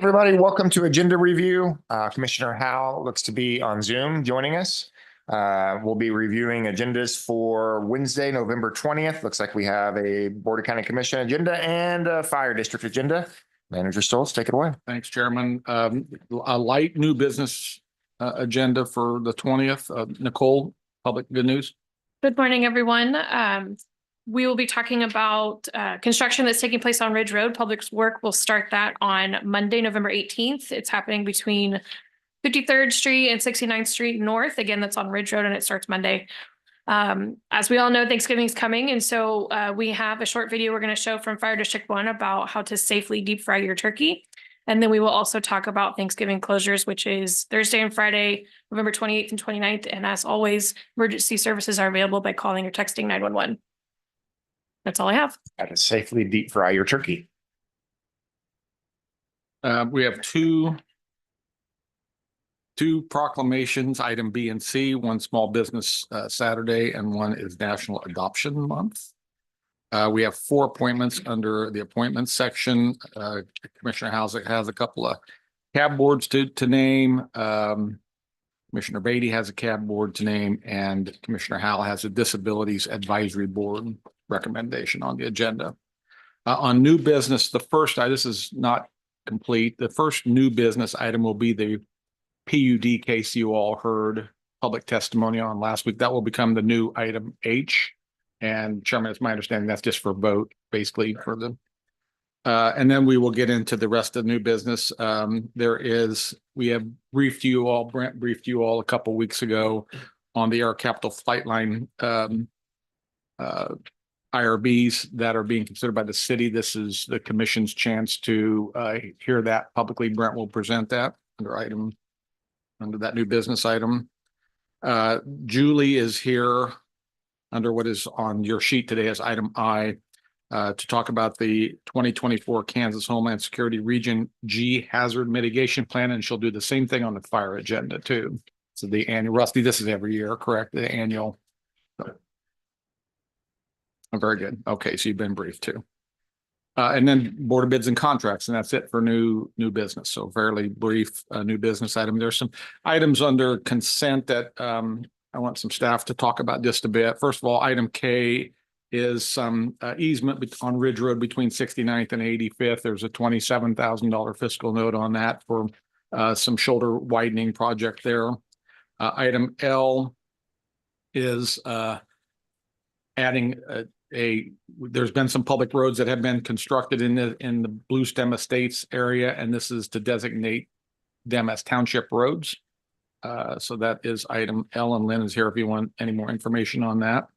Everybody, welcome to Agenda Review. Commissioner Howell looks to be on Zoom joining us. We'll be reviewing agendas for Wednesday, November 20th. Looks like we have a Board of County Commission agenda and a Fire District agenda. Manager Stoltz, take it away. Thanks, Chairman. A light new business agenda for the 20th. Nicole, public good news. Good morning, everyone. We will be talking about construction that's taking place on Ridge Road. Public Works will start that on Monday, November 18th. It's happening between 53rd Street and 69th Street North. Again, that's on Ridge Road and it starts Monday. As we all know, Thanksgiving is coming. And so we have a short video we're going to show from Fire District 1 about how to safely deep fry your turkey. And then we will also talk about Thanksgiving closures, which is Thursday and Friday, November 28th and 29th. And as always, emergency services are available by calling or texting 911. That's all I have. How to safely deep fry your turkey. We have two proclamations, item B and C, one small business Saturday, and one is National Adoption Month. We have 4 appointments under the appointments section. Commissioner Houser has a couple of cab boards to name. Commissioner Beatty has a cab board to name, and Commissioner Howell has a disabilities advisory board recommendation on the agenda. On new business, the first, this is not complete. The first new business item will be the PUD case you all heard public testimony on last week. That will become the new item H. And Chairman, it's my understanding that's just for vote, basically for the, and then we will get into the rest of the new business. We have briefed you all, Brent briefed you all a couple weeks ago on the Air Capital Flight Line IRBs that are being considered by the city. This is the commission's chance to hear that publicly. Brent will present that under that new business item. Julie is here under what is on your sheet today as item I to talk about the 2024 Kansas Homeland Security Region G Hazard Mitigation Plan, and she'll do the same thing on the fire agenda too. So the annual, Rusty, this is every year, correct? The annual. Very good. Okay, so you've been briefed too. And then Board of Bids and Contracts, and that's it for new business. So fairly brief new business item. There's some items under consent that I want some staff to talk about just a bit. First of all, item K is some easement on Ridge Road between 69th and 85th. There's a $27,000 fiscal note on that for some shoulder widening project there. Item L is adding there's been some public roads that have been constructed in the Blue Stem Estates area, and this is to designate them as township roads. So that is item L, and Lynn is here if you want any more information on that.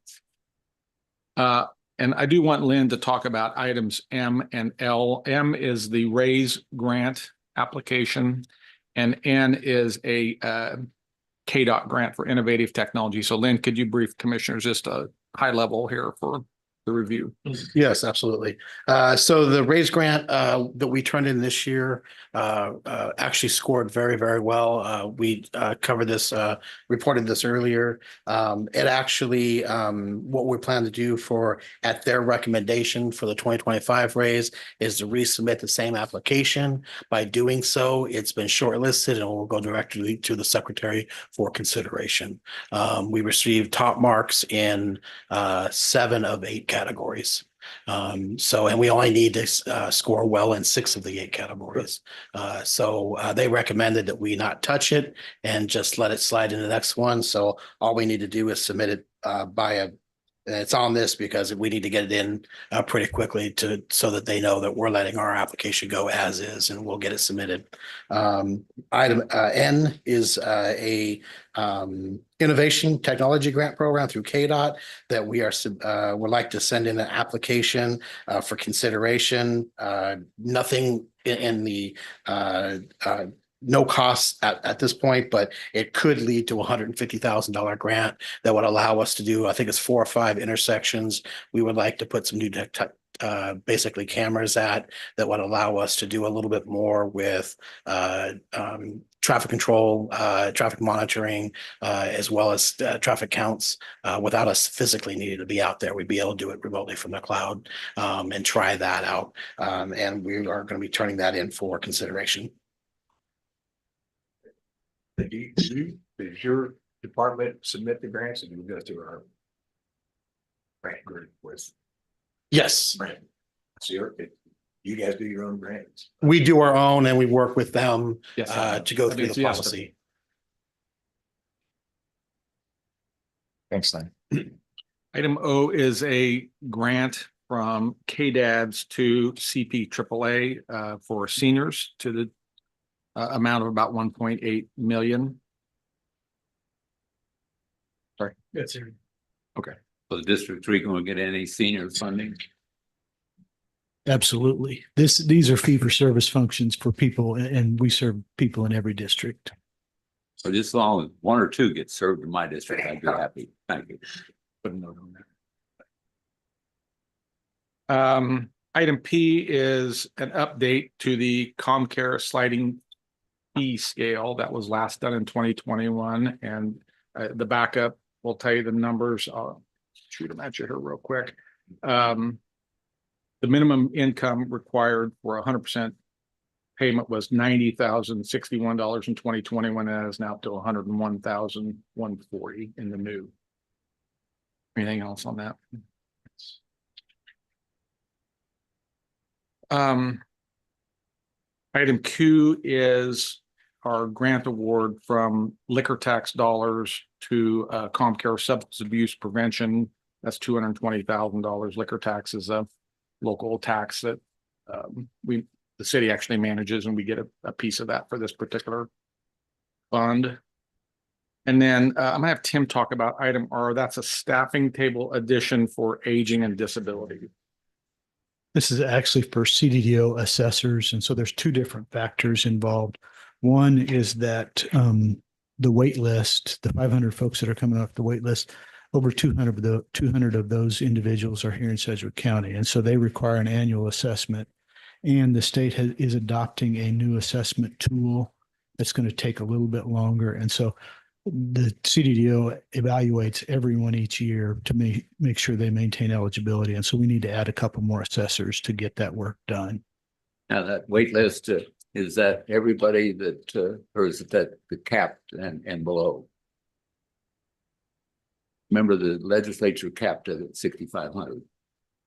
And I do want Lynn to talk about items M and L. M is the RAISE grant application, and N is a KDOT grant for innovative technology. So Lynn, could you brief commissioners just a high level here for the review? Yes, absolutely. So the RAISE grant that we turned in this year actually scored very, very well. We covered this, reported this earlier. It actually, what we plan to do at their recommendation for the 2025 RAISE is to resubmit the same application. By doing so, it's been shortlisted and will go directly to the Secretary for consideration. We received top marks in 7 of 8 categories. And we only need to score well in 6 of the 8 categories. They recommended that we not touch it and just let it slide in the next one. So all we need to do is submit it and it's on this because we need to get it in pretty quickly so that they know that we're letting our application go as is, and we'll get it submitted. Item N is a innovation technology grant program through KDOT that we would like to send in an application for consideration. Nothing in the no cost at this point, but it could lead to a $150,000 grant that would allow us to do, I think it's 4 or 5 intersections. We would like to put some new basically cameras that would allow us to do a little bit more with traffic control, traffic monitoring, as well as traffic counts. Without us physically needing to be out there, we'd be able to do it remotely from the cloud and try that out. And we are going to be turning that in for consideration. Does your department submit the grants, and do we go through our grant group with? Yes, So you guys do your own grants? we do our own, and we work with them Yes. to go I through mean, the it's yes. policy. Thanks, Lynn. Item O is a grant from KDADS to CP AAA for seniors to the amount of about 1.8 million. Sorry. Yes, sir. So the District 3 going to get any senior funding? Absolutely. These are fee for service functions for people, and we serve people in every district. So just as long as one or two get served in my district, I'd be happy. Thank you. Put a note on that. Item P is an update to the ComCare sliding fee scale that was last done in 2021, and the backup will tell you the numbers. I'll shoot them at you here real quick. The minimum income required for 100% payment was $90,061 in 2021, and is now up to $101,140 in the new. Anything else on that? Item Q is our grant award from liquor tax dollars to ComCare Substance Abuse Prevention. That's $220,000. Liquor tax is a local tax that the city actually manages, and we get a piece of that for this particular fund. And then I'm gonna have Tim talk about item R. That's a staffing table addition for aging and disability. This is actually for CDDO assessors. And so there's two different factors involved. One is that the wait list, the 500 folks that are coming off the wait list, over 200 of those individuals are here in Sedgwick County. And so they require an annual assessment. And the state is adopting a new assessment tool that's going to take a little bit longer. And so the CDDO evaluates everyone each year to make sure they maintain eligibility. And so we need to add a couple more assessors to get that work done. Now that wait list, is that everybody that, or is it that the capped and below? Remember the legislature capped it at 6,500.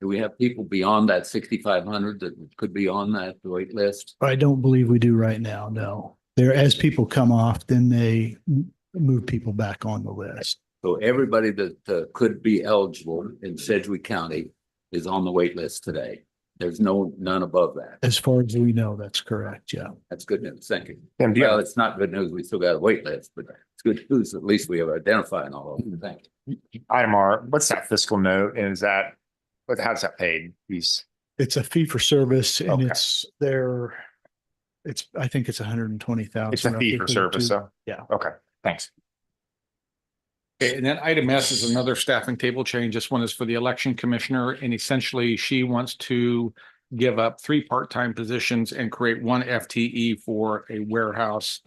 Do we have people beyond that 6,500 that could be on that wait list? I don't believe we do right now. No. As people come off, then they move people back on the list. So everybody that could be eligible in Sedgwick County is on the wait list today. There's none above that. As far as we know, that's correct. Yeah. That's good news. Thank you. Tim, do you Well, have- it's not good news. We still got a wait list, but it's good news. At least we have identified all of them. Thank you. Item R, what's that fiscal note? And how's that paid? It's a fee for service, and Okay. I think it's 120,000. It's a fee for service, so. Yeah. Okay, thanks. Okay, and then item S is another staffing table change. This one is for the election commissioner, and essentially she wants to give up 3 part-time positions and create 1 FTE for a warehouse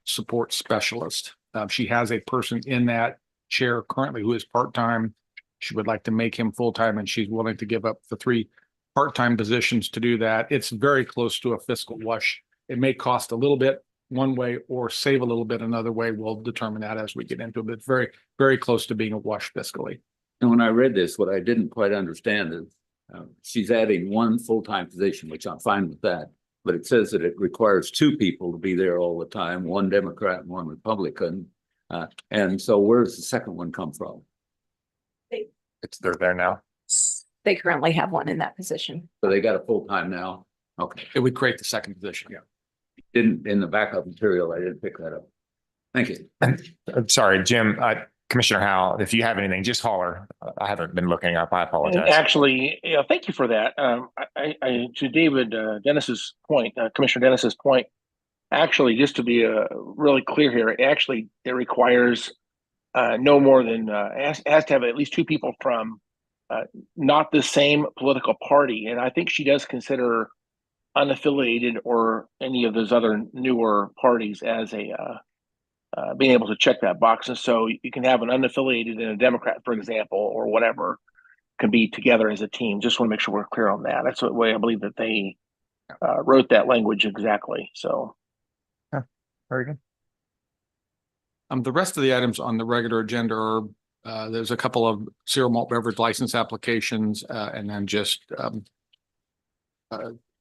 support specialist. She has a person in that chair currently who is part-time. She would like to make him full-time, and she's willing to give up the 3 part-time positions to do that. It's very close to a fiscal wash. It may cost a little bit one way or save a little bit another way. We'll determine that as we get into it, but it's very, very close to being a wash fiscally. And when I read this, what I didn't quite understand is she's adding 1 full-time position, which I'm fine with that. But it says that it requires 2 people to be there all the time, 1 Democrat and 1 Republican. And so where's the second one come from? They're there now. They currently have one in that position. So they got a full-time now? Okay. It would create the second position. Yeah. Didn't, in the backup material, I didn't pick that up. Thank you. I'm sorry, Jim, Commissioner Howell, if you have anything, just holler. I haven't been looking up. I apologize. Actually, yeah, thank you for that. To David Dennis's point, Commissioner Dennis's point, actually, just to be really clear here, it requires no more than has to have at least 2 people from not the same political party, and I think she does consider unaffiliated or any of those other newer parties as being able to check that box. And so you can have an unaffiliated and a Democrat, for example, or whatever, can be together as a team. Just want to make sure we're clear on that. That's the way I believe that they wrote that language exactly. So. Very good. The rest of the items on the regular agenda are, there's a couple of cereal malt beverage license applications, and then just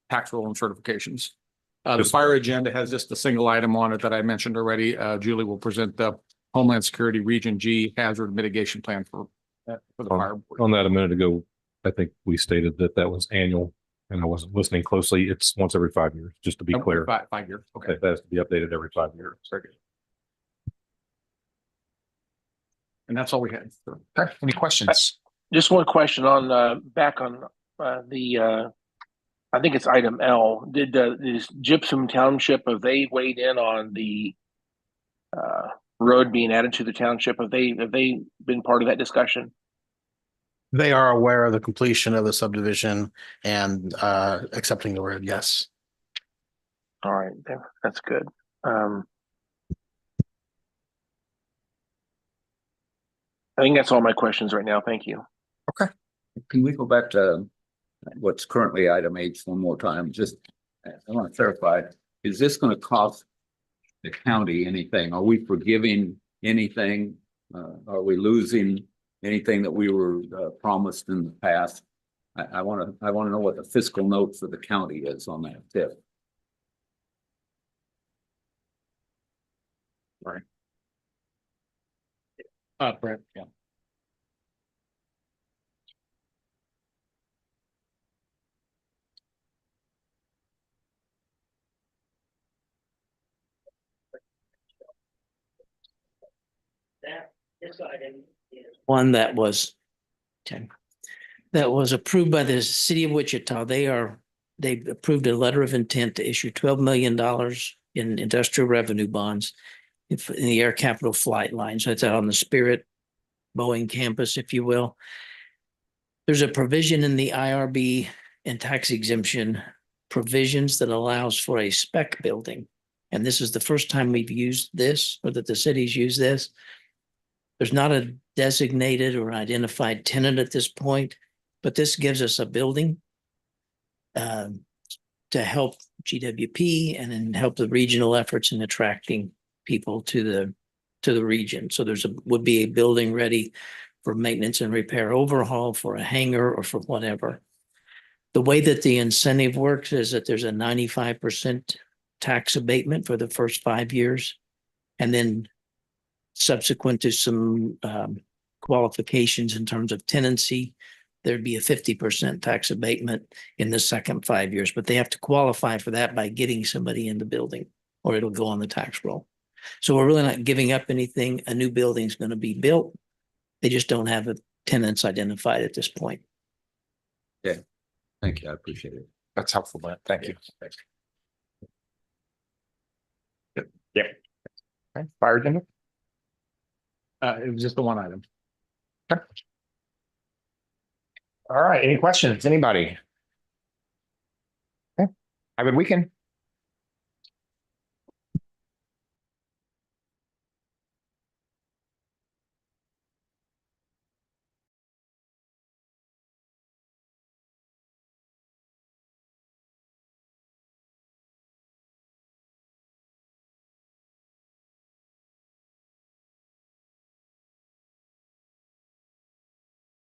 tax roll and certifications. The fire agenda has just a single item on it that I mentioned already. Julie will present the Homeland Security Region G hazard mitigation plan for the fire board. On that a minute ago, I think we stated that that was annual, and I wasn't listening closely. It's once every 5 years, just to be clear. 5 years. Okay. That has to be updated every 5 years. Very good. And that's all we had. Okay, any questions? Just one question on back on I think it's item L. Is Gypsum Township, have they weighed in on the road being added to the township? Have they been part of that discussion? They are aware of the completion of the subdivision and accepting the road, yes. All right, that's good. I think that's all my questions right now. Thank you. Can we go back to what's currently item H one more time? Just, I want to clarify, is this going to cost the county anything? Are we forgiving anything? Are we losing anything that we were promised in the past? I want to know what the fiscal note for the county is on that tip. Right. Brent, yeah. One that was approved by the city of Wichita. They've approved a letter of intent to issue $12 million in industrial revenue bonds in the Air Capital Flight Line. So it's out on the Spirit Boeing campus, if you will. There's a provision in the IRB and tax exemption provisions that allows for a spec building. And this is the first time we've used this, or that the city's used this. There's not a designated or identified tenant at this point, but this gives us a building to help GWP and then help the regional efforts in attracting people to the region. So would be a building ready for maintenance and repair overhaul, for a hangar, or for whatever. The way that the incentive works is that there's a 95% tax abatement for the first 5 years. And then subsequent to some qualifications in terms of tenancy, there'd be a 50% tax abatement in the second 5 years, but they have to qualify for that by getting somebody in the building, or it'll go on the tax roll. So we're really not giving up anything. A new building's going to be built. They just don't have the tenants identified at this point. Yeah, thank you. I appreciate it. That's helpful, Brent. Thank you. Thanks. Yeah. Okay. Fire agenda? It was just the one item. Okay. All right. Any questions? Anybody? Okay. Have a good weekend.